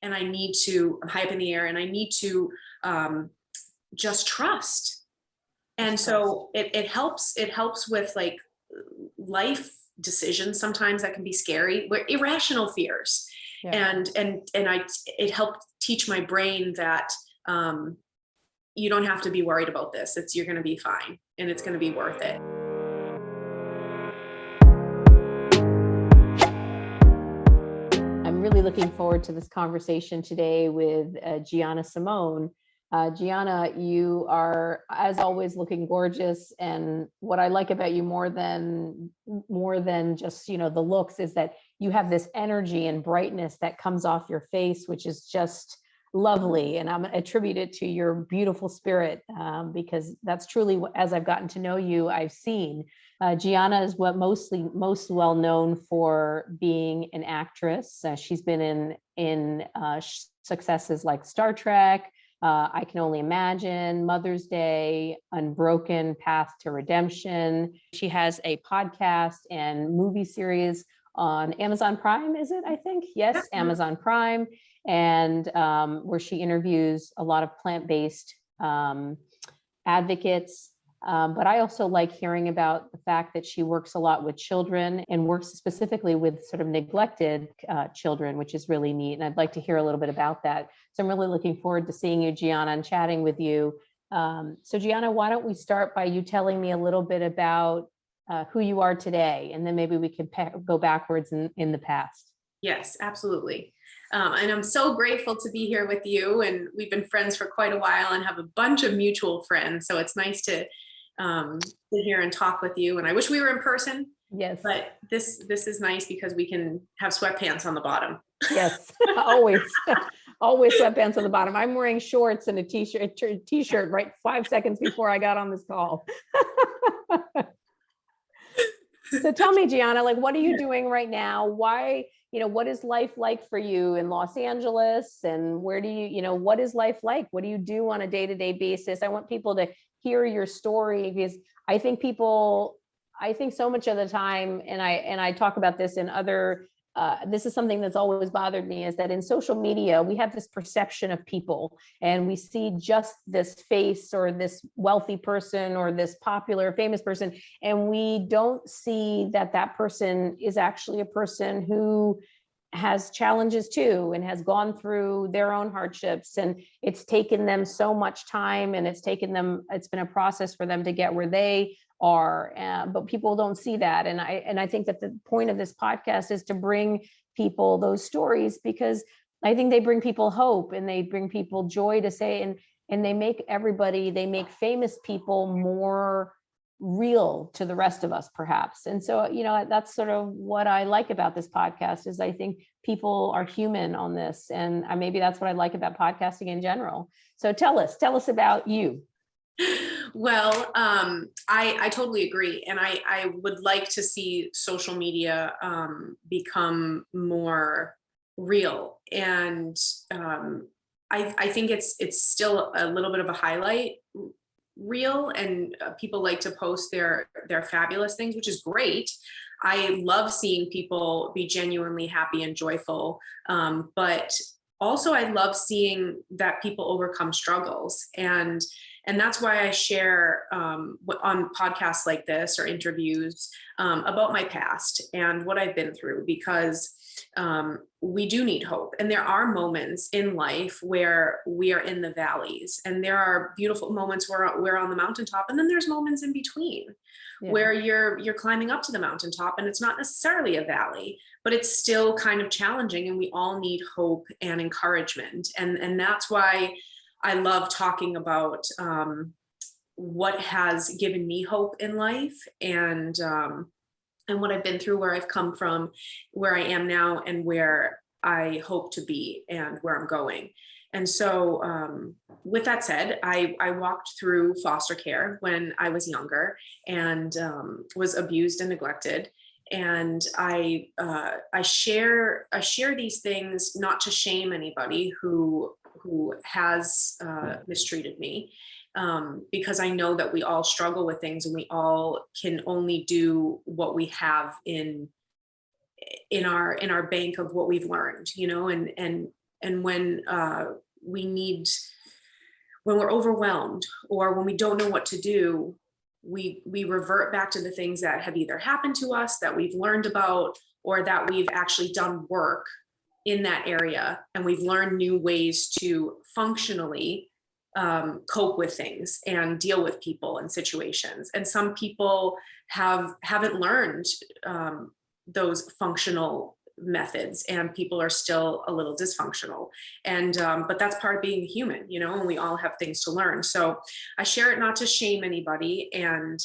and I'm high up in the air, and I need to just trust. And so it helps with like life decisions sometimes that can be scary, irrational fears. Yeah. And it helped teach my brain that you don't have to be worried about this. You're going to be fine, and it's going to be worth it. I'm really looking forward to this conversation today with Gianna Simone. Gianna, you are, as always, looking gorgeous. And what I like about you more than just, the looks is that you have this energy and brightness that comes off your face, which is just lovely. And I'm going to attribute it to your beautiful spirit, because that's truly, as I've gotten to know you, I've seen. Gianna is most well known for being an actress. She's been in successes like Star Trek, I Can Only Imagine, Mother's Day, Unbroken Path to Redemption. She has a podcast and movie series on Amazon Prime, is it? I think, yes, Amazon Prime, and where she interviews a lot of plant-based advocates. But I also like hearing about the fact that she works a lot with children and works specifically with sort of neglected children, which is really neat. And I'd like to hear a little bit about that. So I'm really looking forward to seeing you, Gianna, and chatting with you. So Gianna, why don't we start by you telling me a little bit about who you are today, and then maybe we can go backwards in the past. Yes, absolutely. And I'm so grateful to be here with you. And we've been friends for quite a while and have a bunch of mutual friends. So it's nice to sit here and talk with you. And I wish we were in person. Yes. But this is nice because we can have sweatpants on the bottom. Yes, always. Always sweatpants on the bottom. I'm wearing shorts and a t-shirt right 5 seconds before I got on this call. So tell me, Gianna, like, what are you doing right now? Why, what is life like for you in Los Angeles? And where do you, what is life like? What do you do on a day-to-day basis? I want people to hear your story, because I think so much of the time, and I talk about this in other, this is something that's always bothered me, is that in social media, we have this perception of people, and we see just this face or this wealthy person or this popular, famous person, and we don't see that that person is actually a person who has challenges too, and has gone through their own hardships, and it's taken them so much time, and it's been a process for them to get where they are, but people don't see that. And I think that the point of this podcast is to bring people those stories, because I think they bring people hope, and they bring people joy to say, and they make famous people more real to the rest of us, perhaps. And so, that's sort of what I like about this podcast, is I think people are human on this. And maybe that's what I like about podcasting in general. So tell us about you. Well, I totally agree. And I would like to see social media become more real. And I think it's still a little bit of a highlight reel, and people like to post their fabulous things, which is great. I love seeing people be genuinely happy and joyful. But also I love seeing that people overcome struggles. And that's why I share on podcasts like this or interviews about my past and what I've been through, because we do need hope. And there are moments in life where we are in the valleys, and there are beautiful moments where we're on the mountaintop. And then there's moments in between where you're climbing up to the mountaintop, and it's not necessarily a valley, but it's still kind of challenging. And we all need hope and encouragement. And that's why I love talking about what has given me hope in life, and what I've been through, where I've come from, where I am now, and where I hope to be, and where I'm going. And so with that said, I walked through foster care when I was younger, and was abused and neglected. And I share these things not to shame anybody who has mistreated me, because I know that we all struggle with things, and we all can only do what we have in our bank of what we've learned, and And when when we're overwhelmed or when we don't know what to do, we revert back to the things that have either happened to us, that we've learned about, or that we've actually done work in that area, and we've learned new ways to functionally cope with things and deal with people and situations. And some people haven't learned those functional methods, and people are still a little dysfunctional. And but that's part of being a human, you know, and we all have things to learn. So I share it not to shame anybody, and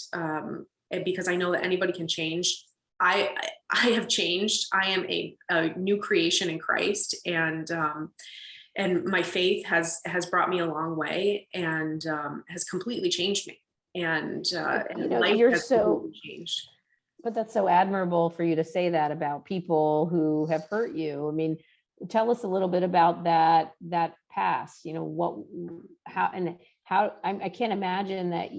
because I know that anybody can change. I have changed. I am a new creation in Christ, and my faith has brought me a long way, and has completely changed me. And You know, life you're has so, completely changed. but that's so admirable for you to say that about people who have hurt you. I mean, tell us a little bit about that past, you know, I can't imagine that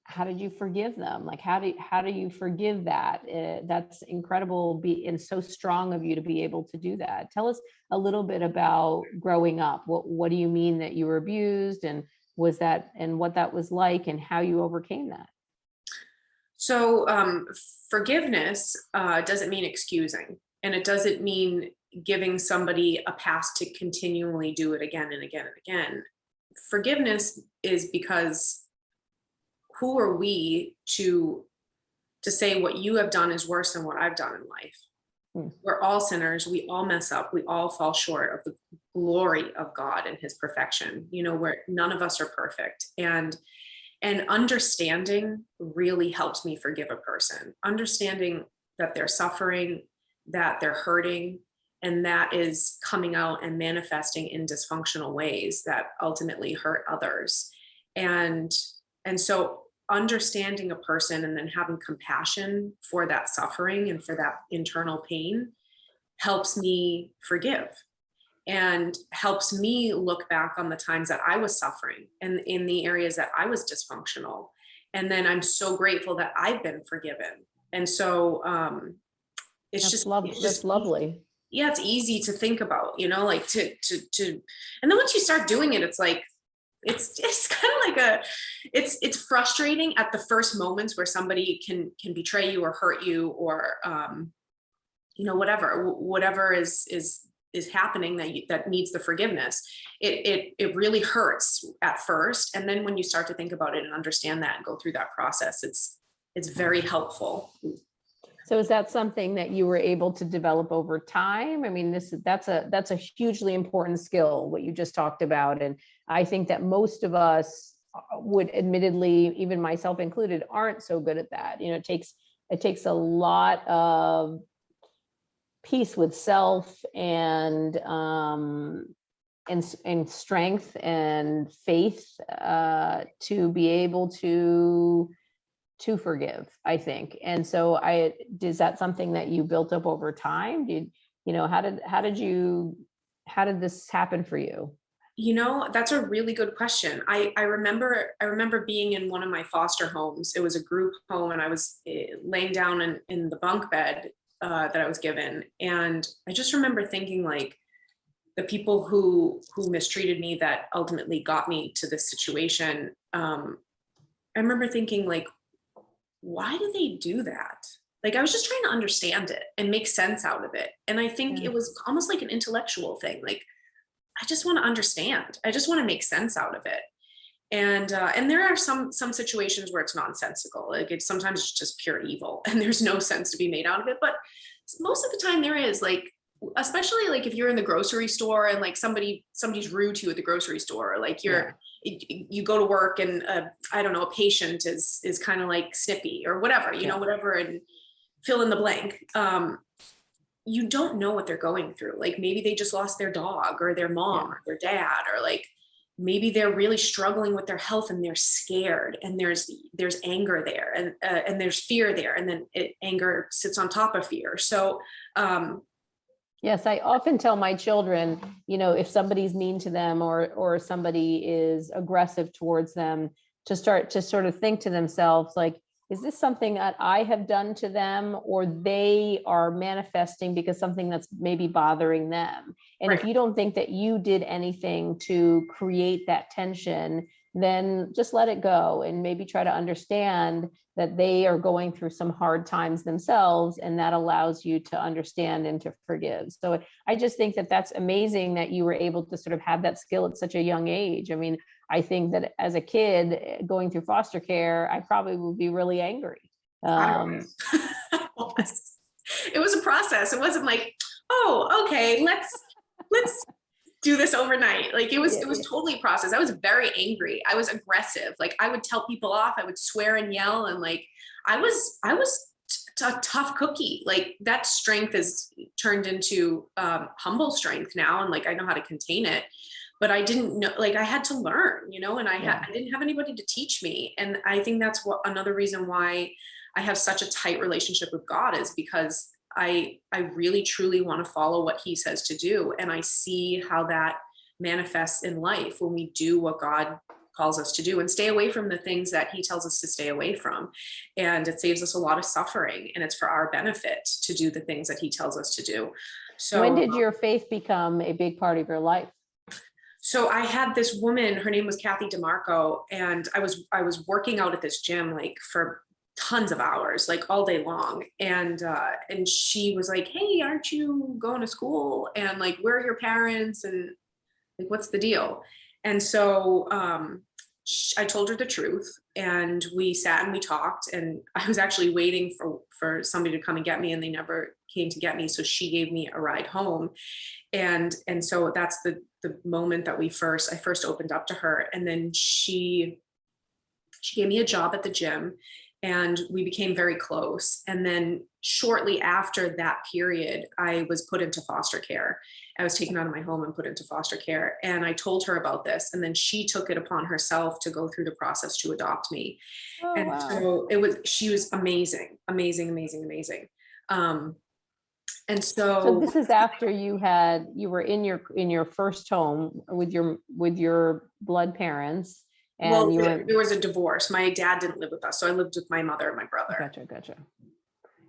how did you forgive them? Like, how do you forgive that? That's incredible, and so strong of you to be able to do that. Tell us a little bit about growing up. What do you mean that you were abused, and what that was like, and how you overcame that? So forgiveness doesn't mean excusing, and it doesn't mean giving somebody a pass to continually do it again and again and again. Forgiveness is because who are we to say what you have done is worse than what I've done in life? We're all sinners. We all mess up. We all fall short of the glory of God and his perfection, you know, where none of us are perfect. And understanding really helps me forgive a person. Understanding that they're suffering, that they're hurting, and that is coming out and manifesting in dysfunctional ways that ultimately hurt others. And so understanding a person and then having compassion for that suffering and for that internal pain helps me forgive, and helps me look back on the times that I was suffering and in the areas that I was dysfunctional. And then I'm so grateful that I've been forgiven. And so it's lovely. Yeah, it's easy to think about, you know, like to and then once you start doing it, it's like it's kind of like it's frustrating at the first moments where somebody can betray you or hurt you, or you know, whatever is happening that needs the forgiveness. It really hurts at first, and then when you start to think about it and understand that and go through that process, it's very helpful. So is that something that you were able to develop over time? I mean, that's a hugely important skill, what you just talked about. And I think that most of us would, admittedly, even myself included, aren't so good at that. You know, it takes a lot of peace with self and strength and faith to be able to forgive, I think. And so is that something that you built up over time? How did this happen for you? You know, that's a really good question. I remember being in one of my foster homes. It was a group home, and I was laying down in the bunk bed that I was given. And I just remember thinking, like, the people who mistreated me, that ultimately got me to this situation. I remember thinking, like, why do they do that? Like, I was just trying to understand it and make sense out of it. And I think it was almost like an intellectual thing. Like, I just want to understand. I just want to make sense out of it. And there are some situations where it's nonsensical. Like, sometimes it's just pure evil and there's no sense to be made out of it. But most of the time there is, like, especially like if you're in the grocery store and like somebody's rude to you at the grocery store, or like you go to work and I don't know, a patient is kind of like snippy or whatever, you know, whatever, and fill in the blank. You don't know what they're going through. Like, maybe they just lost their dog or their mom or their dad, or like maybe they're really struggling with their health and they're scared, and there's anger there, and there's fear there, and then anger sits on top of fear. So yes, I often tell my children, you know, if somebody's mean to them or somebody is aggressive towards them, to start to sort of think to themselves, like, is this something that I have done to them, or they are manifesting because something that's maybe bothering them? And if Right. you don't think that you did anything to create that tension, then just let it go and maybe try to understand that they are going through some hard times themselves, and that allows you to understand and to forgive. So I just think that that's amazing that you were able to sort of have that skill at such a young age. I mean, I think that as a kid going through foster care, I probably would be really angry. I was. It was a process. It wasn't like, oh, okay, let's do this overnight. Like it was totally a process. I was very angry. I was aggressive. Like I would tell people off. I would swear and yell, and like I was a tough cookie. Like that strength is turned into humble strength now, and like I know how to contain it. But I didn't know, like I had to learn, and I didn't have anybody to teach me. And I think that's another reason why I have such a tight relationship with God, is because I really truly want to follow what he says to do. And I see how that manifests in life when we do what God calls us to do and stay away from the things that he tells us to stay away from. And it saves us a lot of suffering, and it's for our benefit to do the things that he tells us to do. So when did your faith become a big part of your life? So I had this woman, her name was Kathy DeMarco, and I was working out at this gym like for tons of hours, like all day long. And she was like, "Hey, aren't you going to school? And like, where are your parents? And like, what's the deal?" And so I told her the truth, and we sat and we talked, and I was actually waiting for somebody to come and get me, and they never came to get me. So she gave me a ride home. And so that's the moment that I first opened up to her. And then she gave me a job at the gym, and we became very close. And then shortly after that period, I was put into foster care. I was taken out of my home and put into foster care. And I told her about this. And then she took it upon herself to go through the process to adopt me. Oh, And wow. so she was amazing, amazing, amazing, amazing. And So this is after you were in your first home with your blood parents, and there was a divorce. My dad didn't live with us, so I lived with my mother and my brother. Gotcha.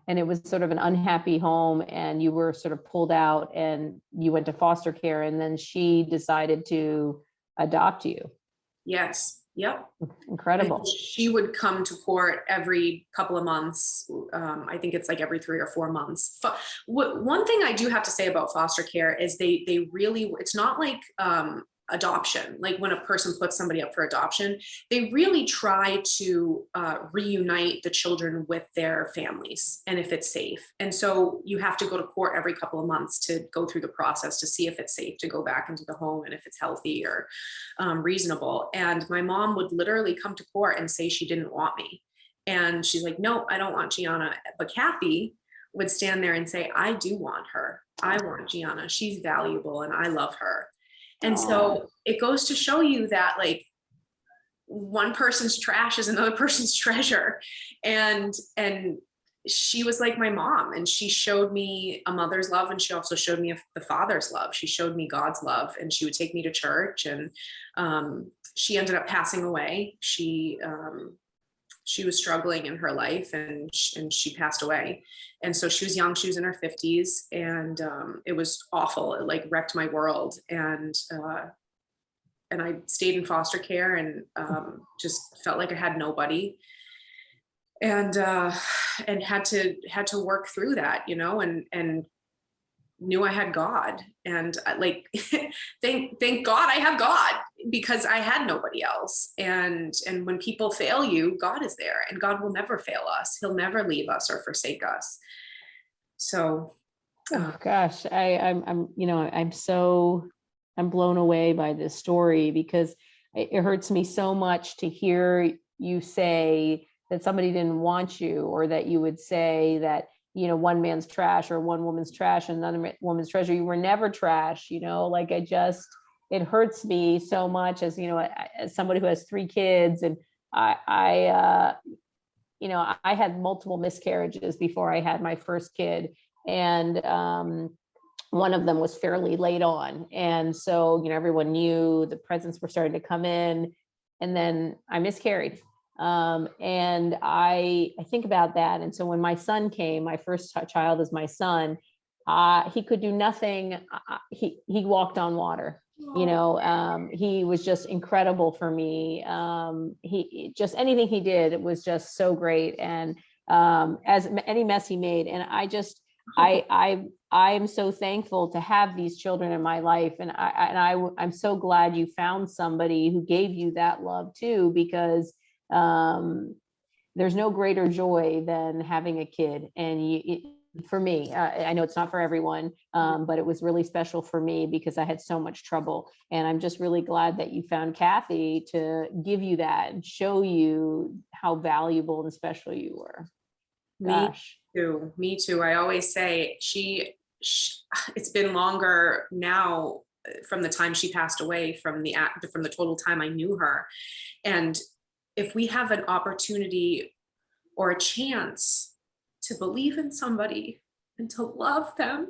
And it was sort of an unhappy home, and you were sort of pulled out, and you went to foster care, and then she decided to adopt you. Yes. Yep. Incredible. And she would come to court every couple of months. I think it's like every 3 or 4 months. One thing I do have to say about foster care is they really, it's not like adoption. Like when a person puts somebody up for adoption, they really try to reunite the children with their families, and if it's safe. And so you have to go to court every couple of months to go through the process to see if it's safe to go back into the home and if it's healthy or reasonable. And my mom would literally come to court and say she didn't want me. And she's like, "No, I don't want Gianna." But Kathy would stand there and say, "I do want her. I want Gianna. She's valuable and I love her." And so it goes to show you that like one person's trash is another person's treasure. And she was like my mom, and she showed me a mother's love, and she also showed me the father's love. She showed me God's love, and she would take me to church. And she ended up passing away. She was struggling in her life, and she passed away. And so she was young, she was in her 50s, and it was awful. It like wrecked my world. And I stayed in foster care, and just felt like I had nobody, and had to work through that, and knew I had God. And like, thank God I have God, because I had nobody else. And when people fail you, God is there, and God will never fail us. He'll never leave us or forsake us. So, oh gosh, I'm blown away by this story, because it hurts me so much to hear you say that somebody didn't want you, or that you would say that, one man's trash or one woman's trash and another woman's treasure. You were never trash, like it hurts me so much as somebody who has 3 kids, and I had multiple miscarriages before I had my first kid. And one of them was fairly late on. And so, everyone knew the presents were starting to come in, and then I miscarried. And I think about that. And so when my son came, my first child is my son, he could do nothing. He walked on water. He was just incredible for me. He just, anything he did, it was just so great. And as any mess he made. And I'm so thankful to have these children in my life. And I'm so glad you found somebody who gave you that love too, because there's no greater joy than having a kid. And for me, I know it's not for everyone, but it was really special for me because I had so much trouble. And I'm just really glad that you found Kathy to give you that and show you how valuable and special you were. Gosh. Me too. I always say it's been longer now from the time she passed away from the total time I knew her. And if we have an opportunity or a chance to believe in somebody and to love them,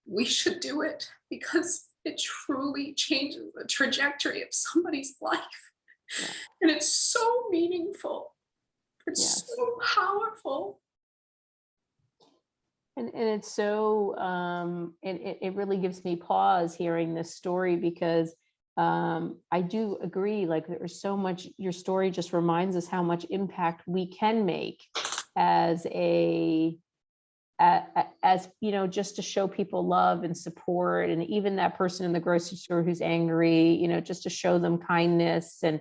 we should do it, because it truly changes the trajectory of somebody's life. And it's so meaningful. It's so powerful. And it's so, it really gives me pause hearing this story, because I do agree, like there's so much, your story just reminds us how much impact we can make as just to show people love and support. And even that person in the grocery store who's angry, just to show them kindness. And,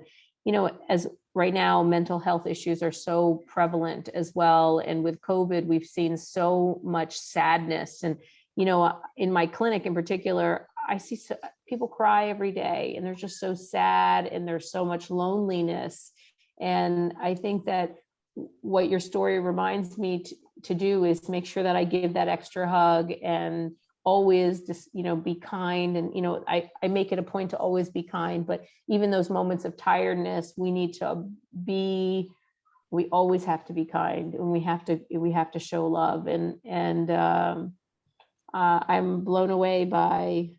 as right now, mental health issues are so prevalent as well. And with COVID, we've seen so much sadness. And, in my clinic in particular, I see people cry every day, and they're just so sad, and there's so much loneliness. And I think that what your story reminds me to do is make sure that I give that extra hug and always just, be kind. And, I make it a point to always be kind, but even those moments of tiredness, we always have to be kind, and we have to show love. And I'm blown away by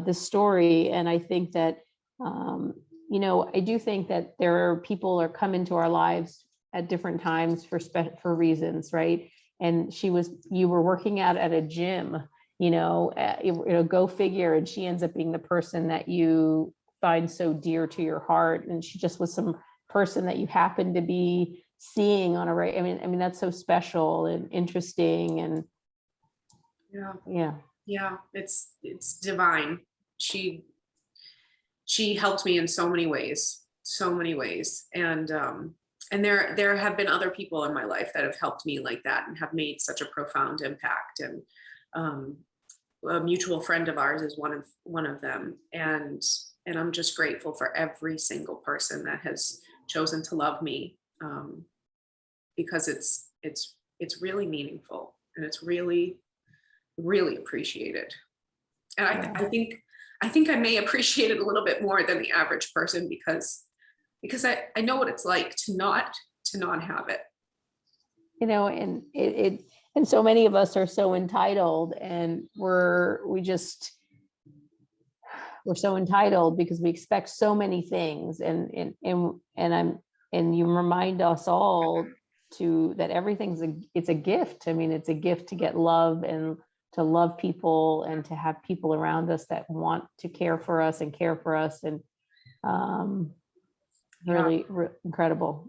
this story. And I think that, I do think that there are people come into our lives at different times for reasons, right? And you were working out at a gym, go figure. And she ends up being the person that you find so dear to your heart. And she just was some person that you happen to be seeing on a, I mean, that's so special and interesting. And yeah, it's divine. She helped me in so many ways. And there have been other people in my life that have helped me like that and have made such a profound impact. And a mutual friend of ours is one of them. And I'm just grateful for every single person that has chosen to love me, because it's really meaningful, and it's really, really appreciated. And I think I may appreciate it a little bit more than the average person, because I know what it's like to not have it. And so many of us are so entitled, and we're so entitled because we expect so many things. And you remind us all that it's a gift. I mean, it's a gift to get love and to love people, and to have people around us that want to care for us. And really incredible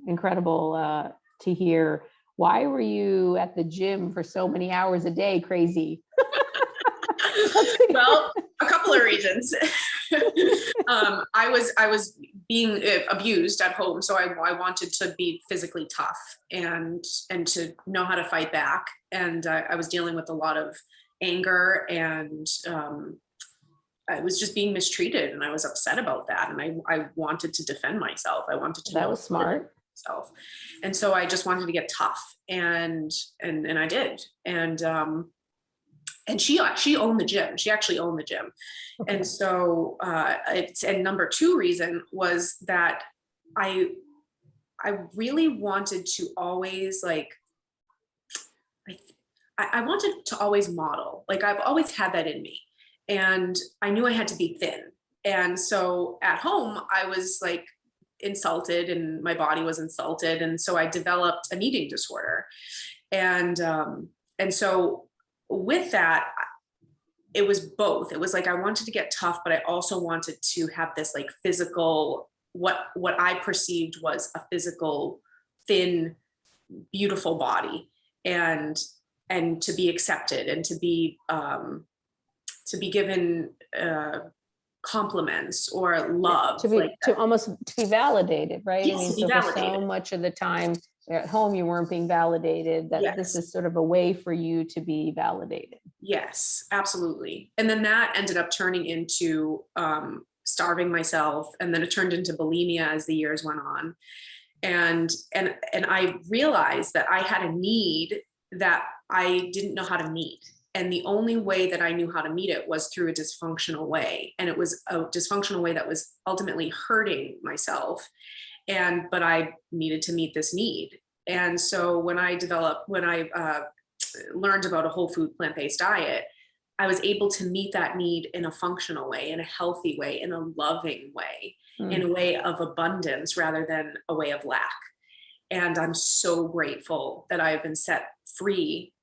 to hear. Why were you at the gym for so many hours a day? Crazy. Well, a couple of reasons. I was being abused at home, so I wanted to be physically tough and to know how to fight back. And I was dealing with a lot of anger, and I was just being mistreated, and I was upset about that. And I wanted to defend myself. I wanted to. That was smart. Myself. And so I just wanted to get tough, and I did. And she owned the gym. She actually owned the gym. Okay. And so and number two reason was that I really wanted to always I wanted to always model. Like, I've always had that in me, and I knew I had to be thin. And so at home, I was like, insulted and my body was insulted. And so I developed an eating disorder. And so with that, it was both. It was like, I wanted to get tough, but I also wanted to have this like physical, what I perceived was a physical, thin, beautiful body, and to be accepted, and to be given compliments or love, to be like to almost to be validated, right? Yes, I mean, to be so for so validated. much of the time at home you weren't being validated, that this Yes. is sort of a way for you to be validated. Yes, absolutely. And then that ended up turning into starving myself, and then it turned into bulimia as the years went on. And I realized that I had a need that I didn't know how to meet. And the only way that I knew how to meet it was through a dysfunctional way. And it was a dysfunctional way that was ultimately hurting myself. But I needed to meet this need. And so when I learned about a whole food plant-based diet, I was able to meet that need in a functional way, in a healthy way, in a loving way, in a way of abundance rather than a way of lack. And I'm so grateful that I've been set free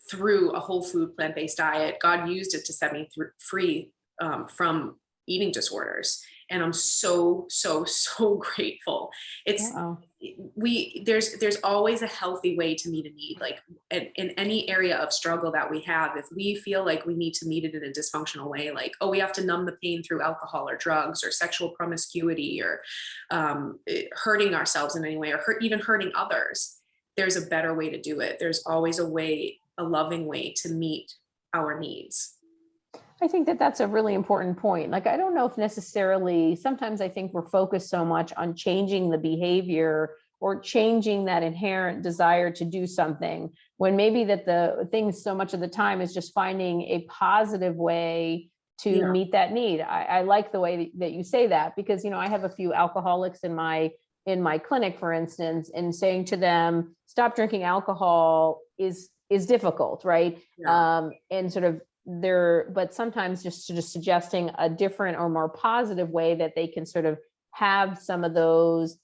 through a whole food plant-based diet. God used it to set me free from eating disorders. And I'm so, so, so grateful. It's Wow. there's always a healthy way to meet a need. Like in any area of struggle that we have, if we feel like we need to meet it in a dysfunctional way, like, oh, we have to numb the pain through alcohol or drugs or sexual promiscuity or hurting ourselves in any way, or even hurting others, there's a better way to do it. There's always a loving way to meet our needs. I think that that's a really important point. Like, I don't know if necessarily, sometimes I think we're focused so much on changing the behavior or changing that inherent desire to do something, when maybe that the thing so much of the time is just finding a positive way to meet that need. I like the way that you say that, because, you know, I have a few alcoholics in my clinic, for instance, and saying to them, stop drinking alcohol is difficult, right? And sort of but sometimes just suggesting a different or more positive way that they can sort of have some of those,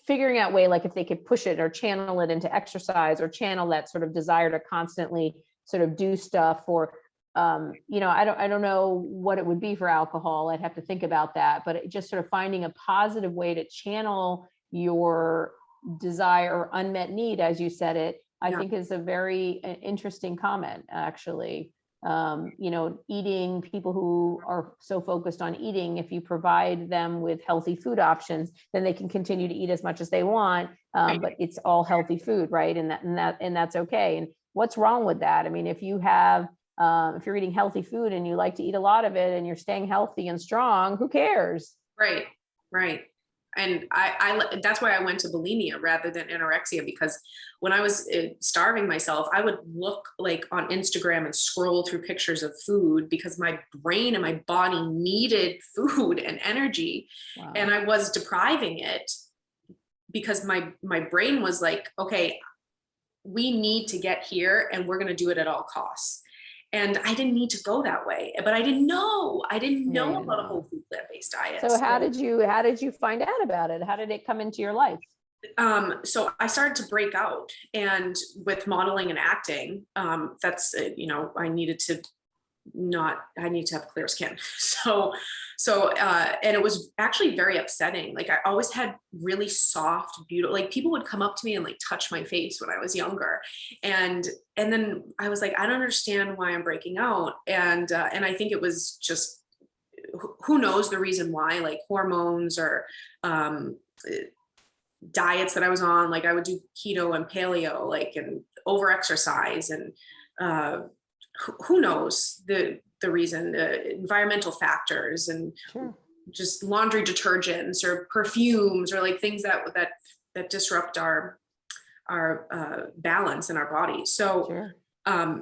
figuring out way, like if they could push it or channel it into exercise, or channel that sort of desire to constantly sort of do stuff, or you know, I don't know what it would be for alcohol. I'd have to think about that, but it just sort of finding a positive way to channel your desire or unmet need, as you said it, I think is a very interesting comment, actually. You know, eating, people who are so focused on eating, if you provide them with healthy food options, then they can continue to eat as much as they want, but it's all healthy food, right? And that's okay. And what's wrong with that? I mean, if you have, if you're eating healthy food and you like to eat a lot of it and you're staying healthy and strong, who cares? Right. And that's why I went to bulimia rather than anorexia, because when I was starving myself, I would look like on Instagram and scroll through pictures of food because my brain and my body needed food and energy. Wow. And I was depriving it because my brain was like, okay, we need to get here and we're going to do it at all costs. And I didn't need to go that way, but I didn't know about a whole food plant-based diet. So how did you find out about it? How did it come into your life? So I started to break out, and with modeling and acting, that's, you know, I needed to have clear skin. And it was actually very upsetting. Like, I always had really soft, beautiful, like people would come up to me and like touch my face when I was younger. And then I was like, I don't understand why I'm breaking out. And I think it was just, who knows the reason why, like hormones or, diets that I was on. Like I would do keto and paleo, like, and over exercise, and, who knows the reason, environmental factors, and just laundry detergents or perfumes, or like things that disrupt our balance in our body. So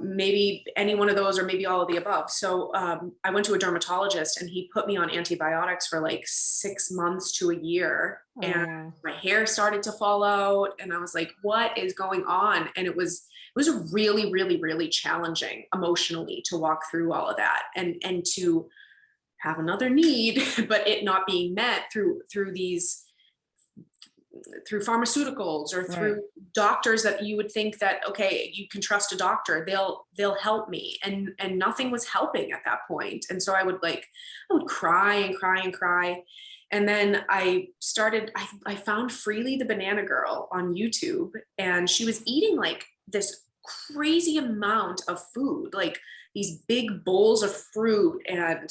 maybe any one of those, or maybe all of the above. So I went to a dermatologist, and he put me on antibiotics for like 6 months to a year. And my hair started to fall out, and I was like, what is going on? And it was really, really, really challenging emotionally to walk through all of that, and to have another need, but it not being met through pharmaceuticals or through doctors that you would think that, okay, you can trust a doctor, they'll help me. And nothing was helping at that point. And so I would cry and cry and cry. And then I found Freely the Banana Girl on YouTube, and she was eating like this crazy amount of food, like these big bowls of fruit and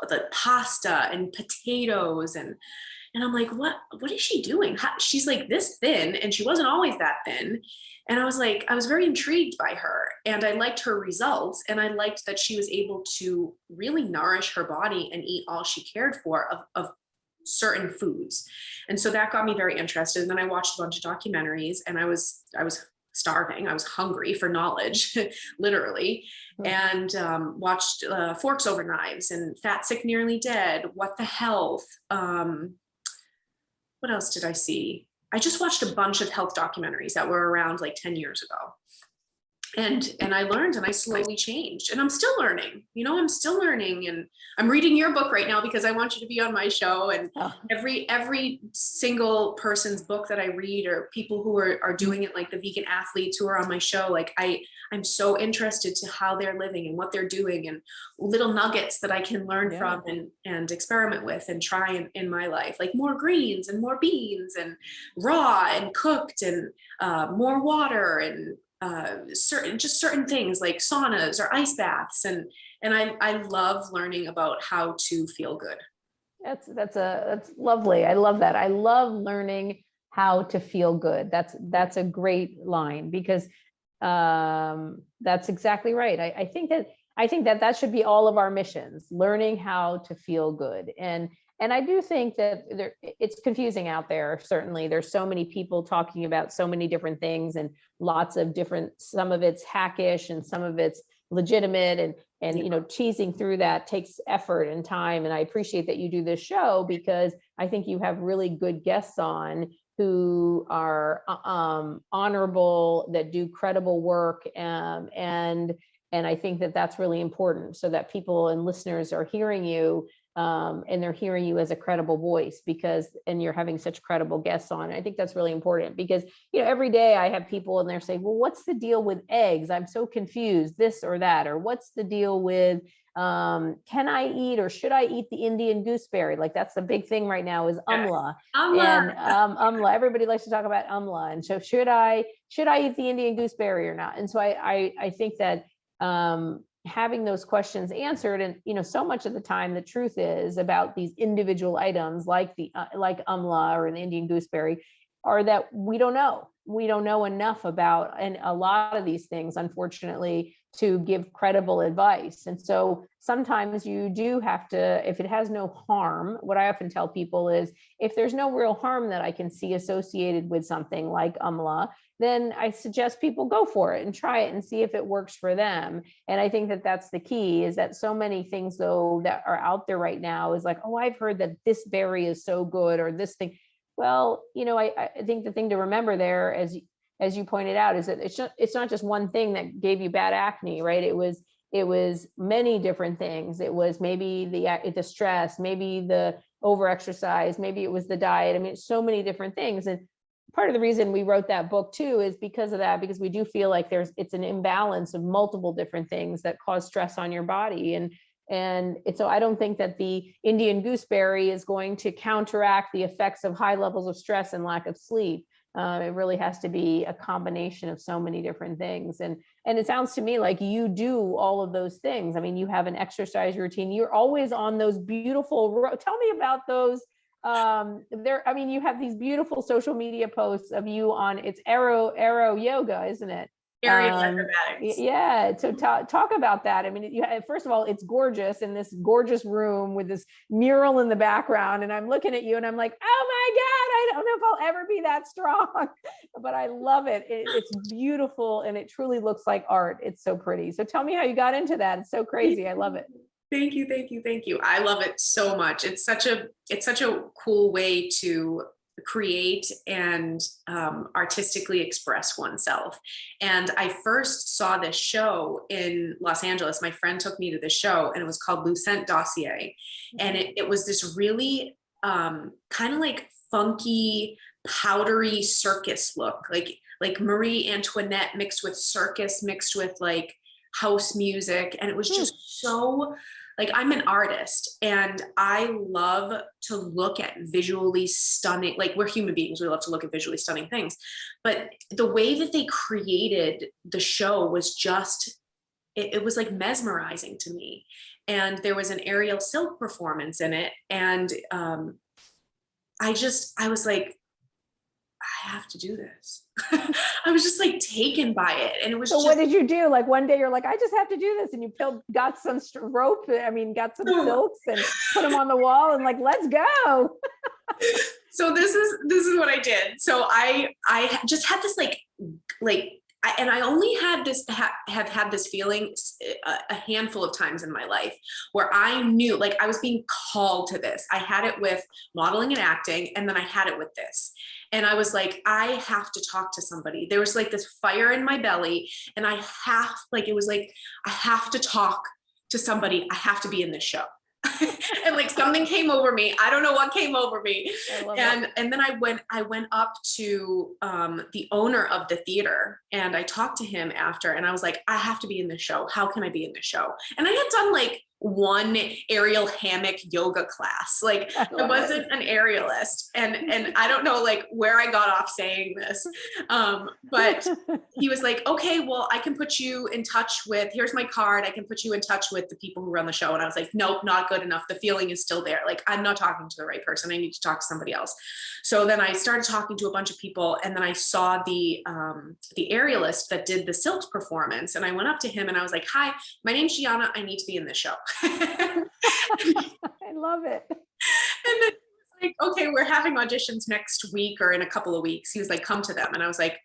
the pasta and potatoes. And I'm like, what is she doing? She's like this thin, and she wasn't always that thin. And I was very intrigued by her, and I liked her results. And I liked that she was able to really nourish her body and eat all she cared for of certain foods. And so that got me very interested. And then I watched a bunch of documentaries, and I was starving. I was hungry for knowledge, literally, and watched Forks Over Knives and Fat, Sick, Nearly Dead, What the Health. What else did I see? I just watched a bunch of health documentaries that were around like 10 years ago. And I learned, and I slowly changed, and I'm still learning, I'm still learning. And I'm reading your book right now because I want you to be on my show. And every single person's book that I read, or people who are doing it, like the vegan athletes who are on my show, like I'm so interested to how they're living and what they're doing, and little nuggets that I can learn from and experiment with and try in my life, like more greens and more beans and raw and cooked and more water and certain things like saunas or ice baths. And I love learning about how to feel good. That's lovely. I love that. I love learning how to feel good. That's a great line, because that's exactly right. I think that should be all of our missions, learning how to feel good. And I do think that it's confusing out there. Certainly, there's so many people talking about so many different things, and lots of different, some of it's hackish and some of it's legitimate, and teasing through that takes effort and time. And I appreciate that you do this show, because I think you have really good guests on who are honorable, that do credible work, and I think that that's really important, so that people and listeners are hearing you. And they're hearing you as a credible voice, and you're having such credible guests on. I think that's really important, because, every day I have people and they're saying, well, what's the deal with eggs? I'm so confused, this or that, or what's the deal with, can I eat, or should I eat the Indian gooseberry? Like, that's the big thing right now, is Amla. Amla. And Amla, everybody likes to talk about Amla. And so should I eat the Indian gooseberry or not? And so I think that, having those questions answered, and so much of the time the truth is about these individual items like Amla or an Indian gooseberry, are that we don't know enough about, and a lot of these things, unfortunately, to give credible advice. And so sometimes you do have to, if it has no harm, what I often tell people is, if there's no real harm that I can see associated with something like Amla, then I suggest people go for it and try it and see if it works for them. And I think that that's the key, is that so many things, though, that are out there right now is like, oh, I've heard that this berry is so good, or this thing. Well, I think the thing to remember there, as you pointed out, is that it's not just one thing that gave you bad acne, right? It was many different things. It was maybe the stress, maybe the overexercise, maybe it was the diet. I mean, so many different things. And part of the reason we wrote that book too is because of that, because we do feel like it's an imbalance of multiple different things that cause stress on your body. And so I don't think that the Indian gooseberry is going to counteract the effects of high levels of stress and lack of sleep. It really has to be a combination of so many different things. And it sounds to me like you do all of those things. I mean, you have an exercise routine. You're always on those beautiful, tell me about those. You have these beautiful social media posts of you on, it's aero yoga, isn't it? Acrobatics. Yeah. So talk about that. I mean, first of all, it's gorgeous in this gorgeous room with this mural in the background. And I'm looking at you and I'm like, oh my God, I don't know if I'll ever be that strong, but I love it. It's beautiful. And it truly looks like art. It's so pretty. So tell me how you got into that. It's so crazy. I love it. Thank you. I love it so much. It's such a cool way to create and artistically express oneself. And I first saw this show in Los Angeles. My friend took me to the show, and it was called Lucent Dossier. And it was this really kind of like funky, powdery circus look, like Marie Antoinette mixed with circus, mixed with like house music. And it was just so, like, I'm an artist and I love to look at visually stunning, like, we're human beings, we love to look at visually stunning things. But the way that they created the show was just, it was like mesmerizing to me. And there was an aerial silk performance in it. And I was like, I have to do this. I was just like taken by it. And it was so what did you do? Like one day you're like, I just have to do this. And you got some rope, got some silks and put them on the wall and like, let's go. So this is what I did. So I just had this and I only had this, have had this feeling a handful of times in my life where I knew, like, I was being called to this. I had it with modeling and acting, and then I had it with this. And I was like, I have to talk to somebody. There was like this fire in my belly, and it was like, I have to talk to somebody. I have to be in this show. And like something came over me. I don't know what came over me. And then I went up to the owner of the theater, and I talked to him after, and I was like, I have to be in this show. How can I be in this show? And I had done like one aerial hammock yoga class. Like, I wasn't an aerialist, and I don't know like where I got off saying this, but he was like, okay, well, I can put you in touch with, here's my card, I can put you in touch with the people who run the show. And I was like, nope, not good enough. The feeling is still there. Like, I'm not talking to the right person. I need to talk to somebody else. So then I started talking to a bunch of people, and then I saw the aerialist that did the silks performance, and I went up to him and I was like, hi, my name's Gianna, I need to be in this show. I love it. And then he was like, okay, we're having auditions next week or in a couple of weeks. He was like, come to them. And I was like,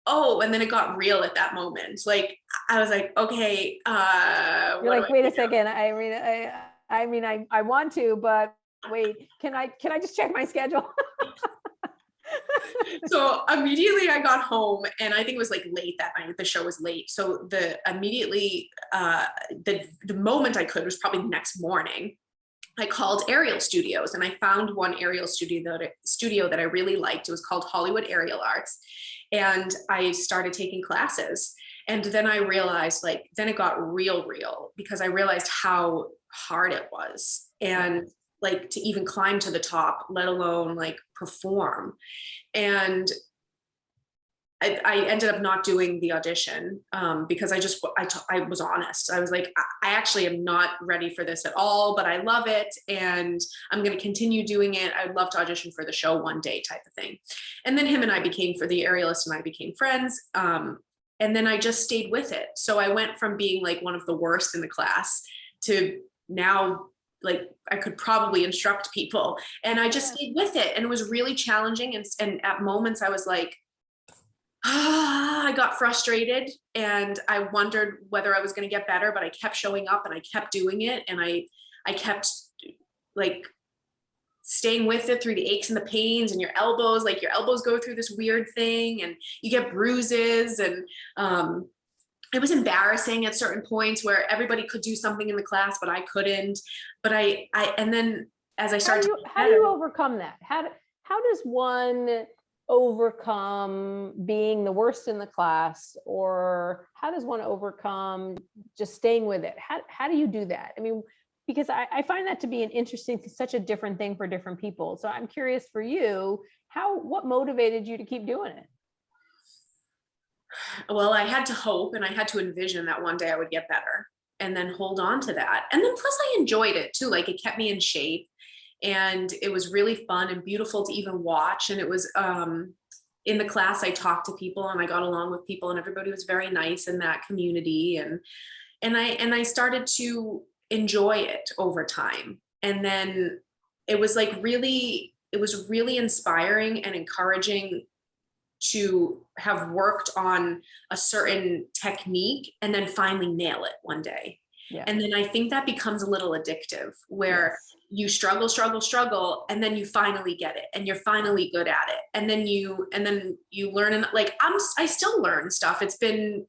oh, and then it got real at that moment. Like, I was like, okay, you're like, wait a second. I want to, but wait, can I just check my schedule? So immediately I got home, and I think it was like late that night. The show was late. So the moment I could was probably the next morning. I called aerial studios, and I found one aerial studio that I really liked. It was called Hollywood Aerial Arts. And I started taking classes. And then I realized, like, then it got real, because I realized how hard it was. And like, to even climb to the top, let alone like perform. And I ended up not doing the audition because I was honest. I was like, I actually am not ready for this at all, but I love it, and I'm going to continue doing it. I'd love to audition for the show one day, type of thing. And then him and I for the aerialist and I became friends. And then I just stayed with it. So I went from being like one of the worst in the class to now, like, I could probably instruct people, and I just stayed with it. And it was really challenging. And at moments I was like, I got frustrated, and I wondered whether I was going to get better, but I kept showing up and I kept doing it. And I kept like staying with it through the aches and the pains, and your elbows go through this weird thing, and you get bruises. And it was embarrassing at certain points where everybody could do something in the class, but I couldn't. But and then as I started, how do you overcome that? How does one overcome being the worst in the class, or how does one overcome just staying with it? How do you do that? I mean, because I find that to be an interesting, such a different thing for different people. So I'm curious for you, what motivated you to keep doing it? Well, I had to hope, and I had to envision that one day I would get better, and then hold on to that. And then plus I enjoyed it too. Like, it kept me in shape, and it was really fun and beautiful to even watch. And it was, in the class, I talked to people and I got along with people, and everybody was very nice in that community. And I started to enjoy it over time. And then it was really inspiring and encouraging to have worked on a certain technique and then finally nail it one day. Yeah. And then I think that becomes a little addictive, where Yes. you struggle, and then you finally get it, and you're finally good at it. And then you learn, and like, I still learn stuff. It's been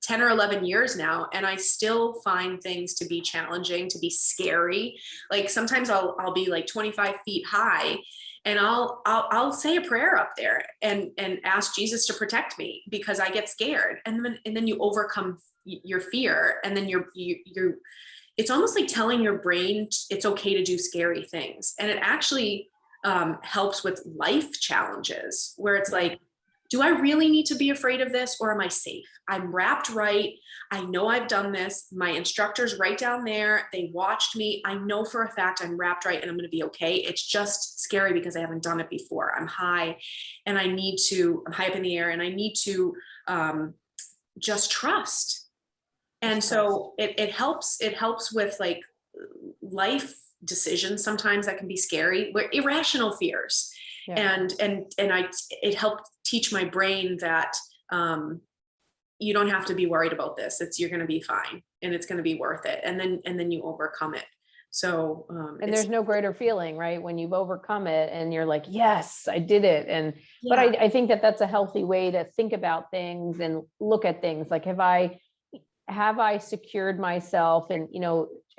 10 or 11 years now, and I still find things to be challenging, to be scary. Like sometimes I'll be like 25 feet high, and I'll say a prayer up there and ask Jesus to protect me, because I get scared. And then you overcome your fear, and then you're it's almost like telling your brain it's okay to do scary things. And it actually helps with life challenges, where it's like, do I really need to be afraid of this, or am I safe? I'm wrapped right. I know I've done this. My instructor's right down there. They watched me. I know for a fact I'm wrapped right and I'm going to be okay. It's just scary because I haven't done it before. I'm high and I'm high up in the air, and I need to just trust. And so it helps with like life decisions sometimes that can be scary, where irrational fears. Yeah. It helped teach my brain that you don't have to be worried about this. You're going to be fine, and it's going to be worth it. And then you overcome it. So and there's no greater feeling, right, when you've overcome it and you're like, yes, I did it. And yeah. but I think that that's a healthy way to think about things and look at things. Like, have I secured myself? And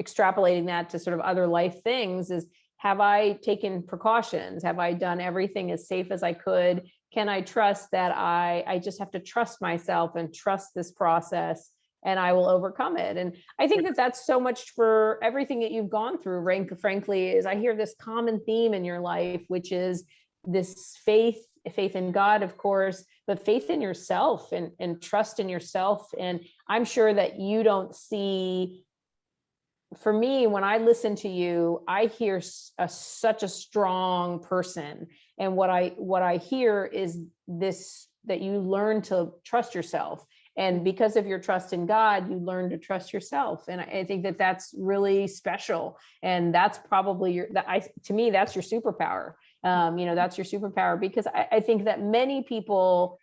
extrapolating that to sort of other life things is, have I taken precautions? Have I done everything as safe as I could? Can I trust that I just have to trust myself and trust this process, and I will overcome it? And I think that that's so much for everything that you've gone through, frankly, is I hear this common theme in your life, which is this faith in God, of course, but faith in yourself and trust in yourself. And I'm sure that you don't see, for me, when I listen to you, I hear such a strong person. And what I hear is this, that you learn to trust yourself. And because of your trust in God, you learn to trust yourself. And I think that that's really special. And that's probably to me, that's your superpower. That's your superpower, because I think that many people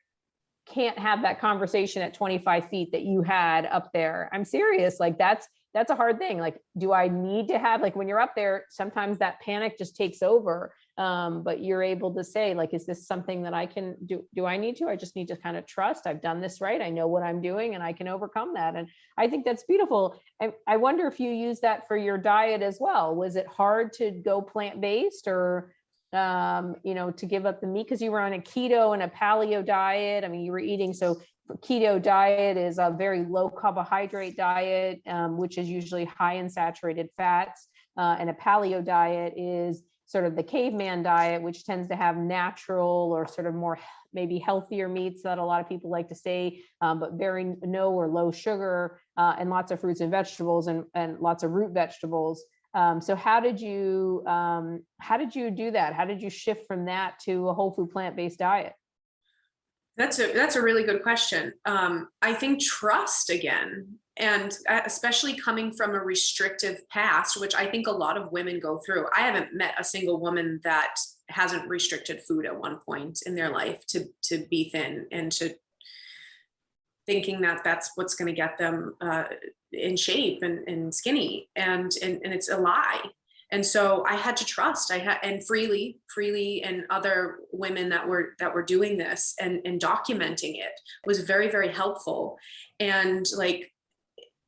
can't have that conversation at 25 feet that you had up there. I'm serious. Like, that's a hard thing. Like, do I need to have, like, when you're up there, sometimes that panic just takes over. But you're able to say, like, is this something that I can do? Do I need to? I just need to kind of trust I've done this right. I know what I'm doing, and I can overcome that. And I think that's beautiful. I wonder if you use that for your diet as well. Was it hard to go plant-based, or to give up the meat, because you were on a keto and a paleo diet? I mean, you were eating, so keto diet is a very low carbohydrate diet, which is usually high in saturated fats. And a paleo diet is sort of the caveman diet, which tends to have natural or sort of more maybe healthier meats that a lot of people like to say, but very no or low sugar, and lots of fruits and vegetables, and lots of root vegetables. So how did you do that? How did you shift from that to a whole food plant-based diet? That's a really good question. I think trust again, and especially coming from a restrictive past, which I think a lot of women go through. I haven't met a single woman that hasn't restricted food at one point in their life to be thin, and to thinking that that's what's going to get them in shape and skinny, and it's a lie. And so I had to trust. And freely, and other women that were doing this and documenting it was very, very helpful. And like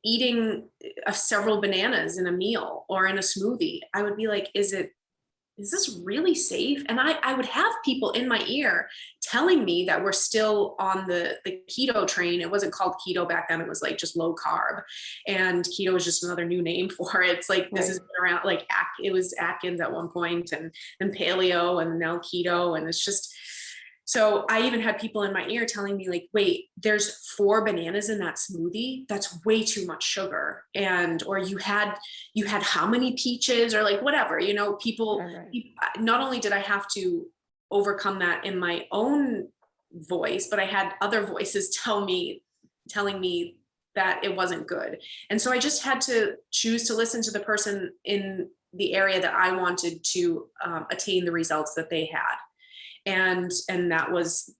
eating several bananas in a meal or in a smoothie, I would be like, is this really safe? And I would have people in my ear telling me that we're still on the keto train. It wasn't called keto back then. It was like just low carb, and keto is just another new name for it. It's like, this has been around, like it was Atkins at one point, and paleo, and now keto. And it's just, so I even had people in my ear telling me like, wait, there's 4 bananas in that smoothie. That's way too much sugar. Or you had how many peaches, or like whatever, people, not only did I have to overcome that in my own voice, but I had other voices telling me that it wasn't good. And so I just had to choose to listen to the person in the area that I wanted to attain the results that they had. And that was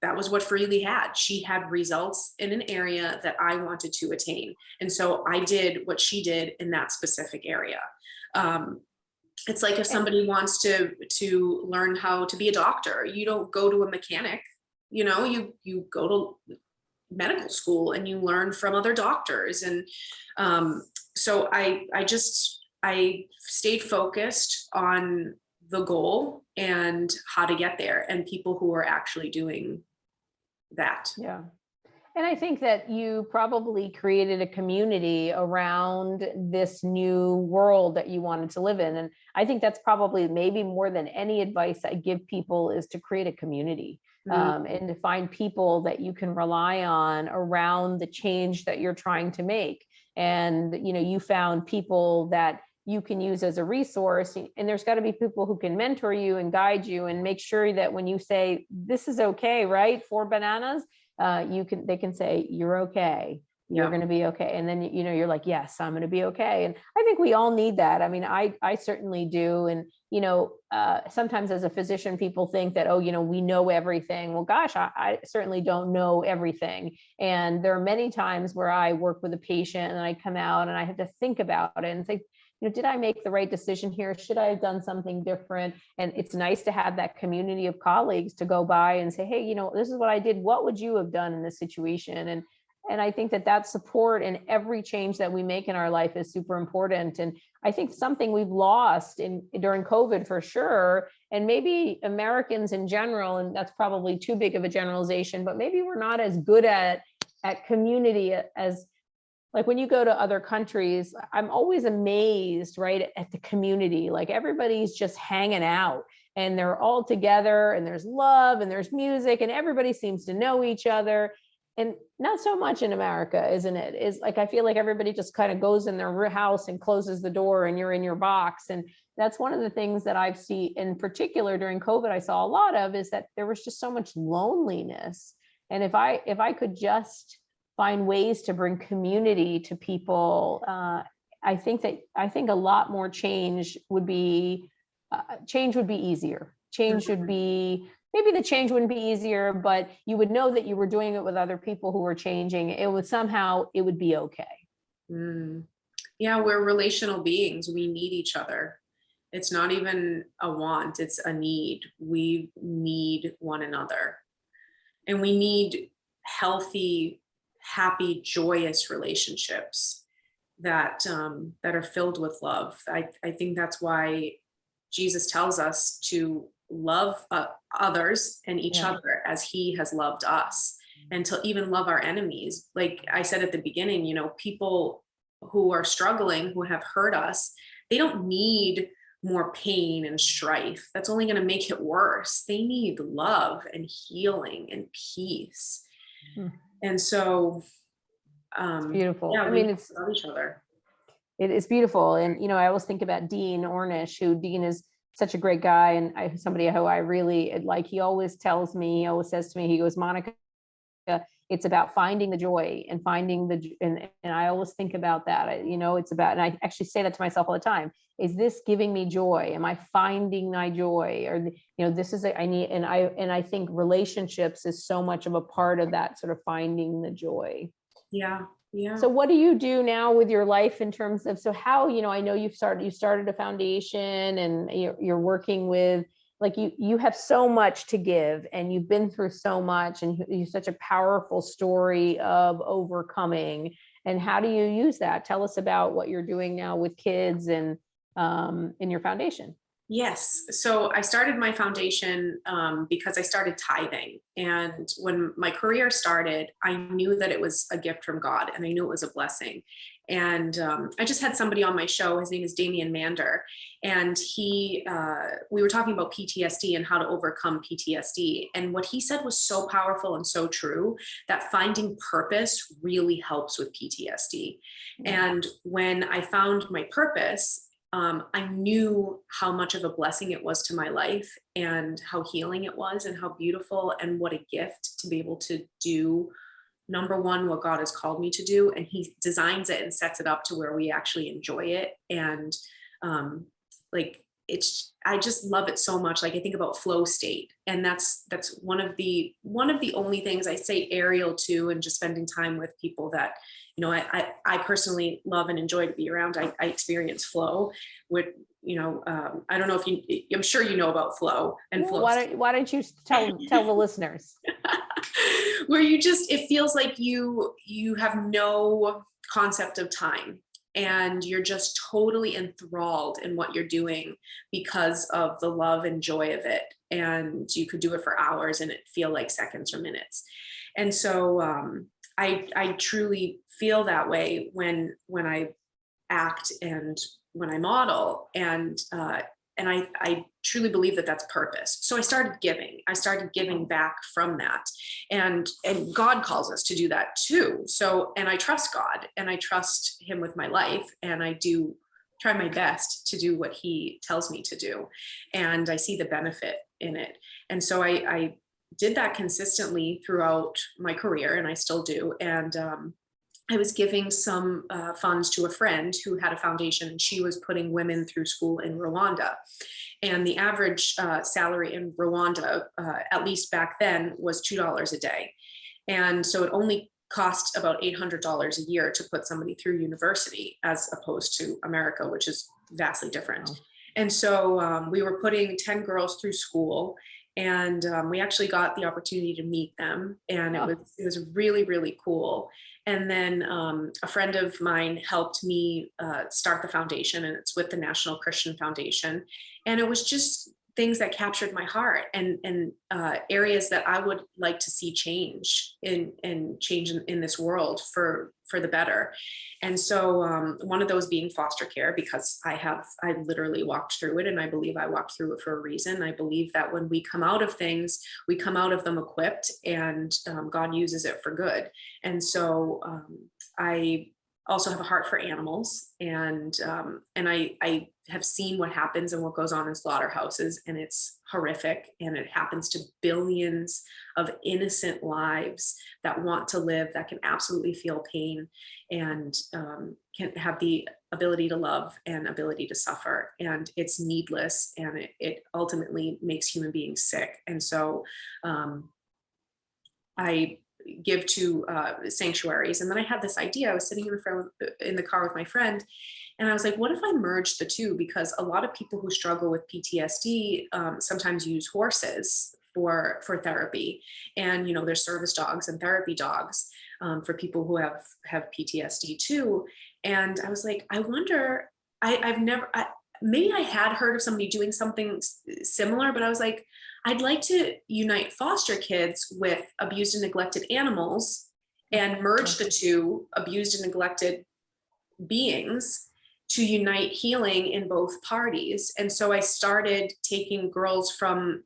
that was what Freely had. She had results in an area that I wanted to attain. And so I did what she did in that specific area. It's like if somebody wants to learn how to be a doctor, you don't go to a mechanic, you know, you go to medical school and you learn from other doctors. And so I stayed focused on the goal and how to get there, and people who are actually doing that. Yeah. And I think that you probably created a community around this new world that you wanted to live in. And I think that's probably maybe more than any advice I give people is to create a community, and to find people that you can rely on around the change that you're trying to make. And, you know, you found people that you can use as a resource, and there's got to be people who can mentor you and guide you and make sure that when you say, this is okay, right? 4 bananas, they can say, you're okay. You're going to be okay. And then, you know, you're like, yes, I'm going to be okay. And I think we all need that. I mean, I certainly do. And, you know, sometimes as a physician, people think that, oh, you know, we know everything. Well, gosh, I certainly don't know everything. And there are many times where I work with a patient and I come out and I have to think about it and think, you know, did I make the right decision here? Should I have done something different? And it's nice to have that community of colleagues to go by and say, hey, you know, this is what I did. What would you have done in this situation? And I think that support in every change that we make in our life is super important. And I think something we've lost during COVID for sure, and maybe Americans in general, and that's probably too big of a generalization, but maybe we're not as good at community as, like when you go to other countries, I'm always amazed, right, at the community. Like everybody's just hanging out and they're all together and there's love and there's music and everybody seems to know each other. And not so much in America, isn't it? Is like, I feel like everybody just kind of goes in their house and closes the door and you're in your box. And that's one of the things that I've seen in particular during COVID, I saw a lot of, is that there was just so much loneliness. And if I could just find ways to bring community to people, I think a lot more change would be easier. Change would be, maybe the change wouldn't be easier, but you would know that you were doing it with other people who were changing. It would be okay. Yeah, we're relational beings. We need each other. It's not even a want, it's a need. We need one another. And we need healthy, happy, joyous relationships that are filled with love. I think that's why Jesus tells us to love others and each other as he has loved us, and to even love our enemies. Like I said at the beginning, you know, people who are struggling, who have hurt us, they don't need more pain and strife. That's only going to make it worse. They need love and healing and peace. And so beautiful. Yeah, I mean, it's love each other. It is beautiful. And, you know, I always think about Dean Ornish, Dean is such a great guy. And somebody who I really like, he always says to me, he goes, Monica, it's about finding the joy and finding and I always think about that, you know, it's about, and I actually say that to myself all the time, is this giving me joy? Am I finding my joy? Or, you know, this is, I need, and I think relationships is so much of a part of that sort of finding the joy. Yeah. Yeah. So what do you do now with your life in terms of, so how, you know, I know you started a foundation and you're working with, like, you have so much to give and you've been through so much and you're such a powerful story of overcoming. And how do you use that? Tell us about what you're doing now with kids and in your foundation. Yes. So I started my foundation because I started tithing. And when my career started, I knew that it was a gift from God and I knew it was a blessing. And I just had somebody on my show. His name is Damian Mander. And we were talking about PTSD and how to overcome PTSD. And what he said was so powerful and so true, that finding purpose really helps with PTSD. And when I found my purpose, I knew how much of a blessing it was to my life and how healing it was and how beautiful and what a gift to be able to do, number one, what God has called me to do. And he designs it and sets it up to where we actually enjoy it. And like I just love it so much. Like I think about flow state, and that's one of the only things I say aerial to, and just spending time with people that, I personally love and enjoy to be around. I experience flow with, I don't know if I'm sure you know about flow and flow. Why don't you tell the listeners? Where it feels like you have no concept of time, and you're just totally enthralled in what you're doing because of the love and joy of it. And you could do it for hours and it feel like seconds or minutes. And so I truly feel that way when I act and when I model, and I truly believe that that's purpose. So I started giving back from that, and God calls us to do that too. So, and I trust God, and I trust him with my life, and I do try my best to do what he tells me to do, and I see the benefit in it. And so I did that consistently throughout my career, and I still do. And I was giving some funds to a friend who had a foundation, and she was putting women through school in Rwanda. And the average salary in Rwanda, at least back then, was $2 a day. And so it only cost about $800 a year to put somebody through university, as opposed to America, which is vastly different. Wow. And so we were putting 10 girls through school, and we actually got the opportunity to meet them, and it was really, really cool. And then a friend of mine helped me start the foundation, and it's with the National Christian Foundation. And it was just things that captured my heart, and areas that I would like to see change in this world for the better. And so one of those being foster care, because I literally walked through it, and I believe I walked through it for a reason. I believe that when we come out of things, we come out of them equipped, and God uses it for good. And so I also have a heart for animals, and I have seen what happens and what goes on in slaughterhouses, and it's horrific, and it happens to billions of innocent lives that want to live, that can absolutely feel pain, and can have the ability to love and ability to suffer, and it's needless, and it ultimately makes human beings sick. And so I give to sanctuaries. And then I had this idea. I was sitting in the car with my friend, and I was like, what if I merged the two? Because a lot of people who struggle with PTSD sometimes use horses for therapy. And, there's service dogs and therapy dogs for people who have PTSD too. And I was like, I wonder, maybe I had heard of somebody doing something similar, but I was like, I'd like to unite foster kids with abused and neglected animals, and merge the two, abused and neglected beings, to unite healing in both parties. And so I started taking girls from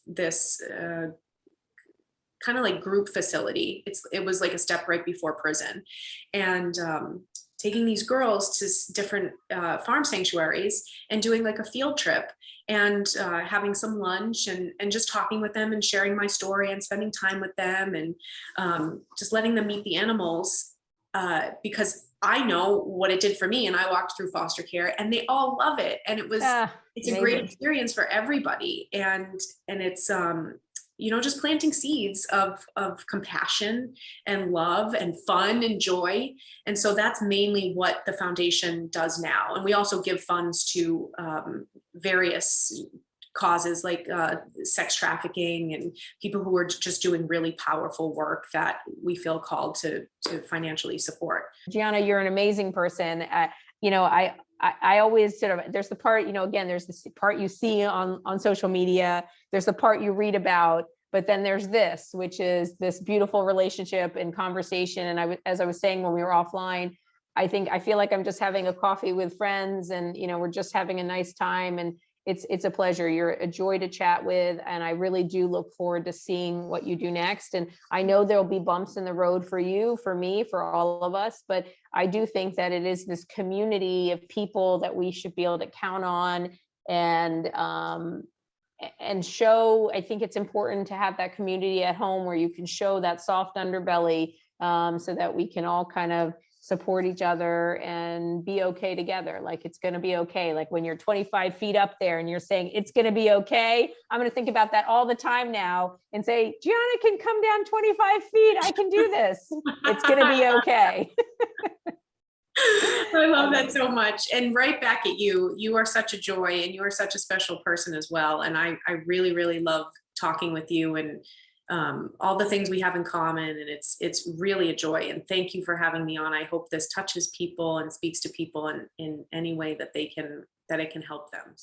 this kind of like group facility. It was like a step right before prison, and taking these girls to different farm sanctuaries and doing like a field trip, and having some lunch, and just talking with them and sharing my story and spending time with them, and just letting them meet the animals, because I know what it did for me, and I walked through foster care, and they all love it. And it's a great experience for everybody. And it's just planting seeds of compassion and love and fun and joy. And so that's mainly what the foundation does now. And we also give funds to various causes like sex trafficking, and people who are just doing really powerful work that we feel called to financially support. Gianna, you're an amazing person. I always sort of, there's the part, again, there's this part you see on social media, there's the part you read about, but then there's this, which is this beautiful relationship and conversation. And as I was saying when we were offline, I feel like I'm just having a coffee with friends, and we're just having a nice time, and it's a pleasure. You're a joy to chat with, and I really do look forward to seeing what you do next. And I know there'll be bumps in the road for you, for me, for all of us, but I do think that it is this community of people that we should be able to count on, and show. I think it's important to have that community at home where you can show that soft underbelly, so that we can all kind of support each other and be okay together. Like, it's going to be okay. Like when you're 25 feet up there and you're saying it's going to be okay, I'm going to think about that all the time now and say, Gianna can come down 25 feet. I can do this. It's going to be okay. I love that so much. And right back at you. You are such a joy, and you are such a special person as well. And I really, really love talking with you, and all the things we have in common. And it's really a joy. And thank you for having me on. I hope this touches people and speaks to people in any way that it can help them.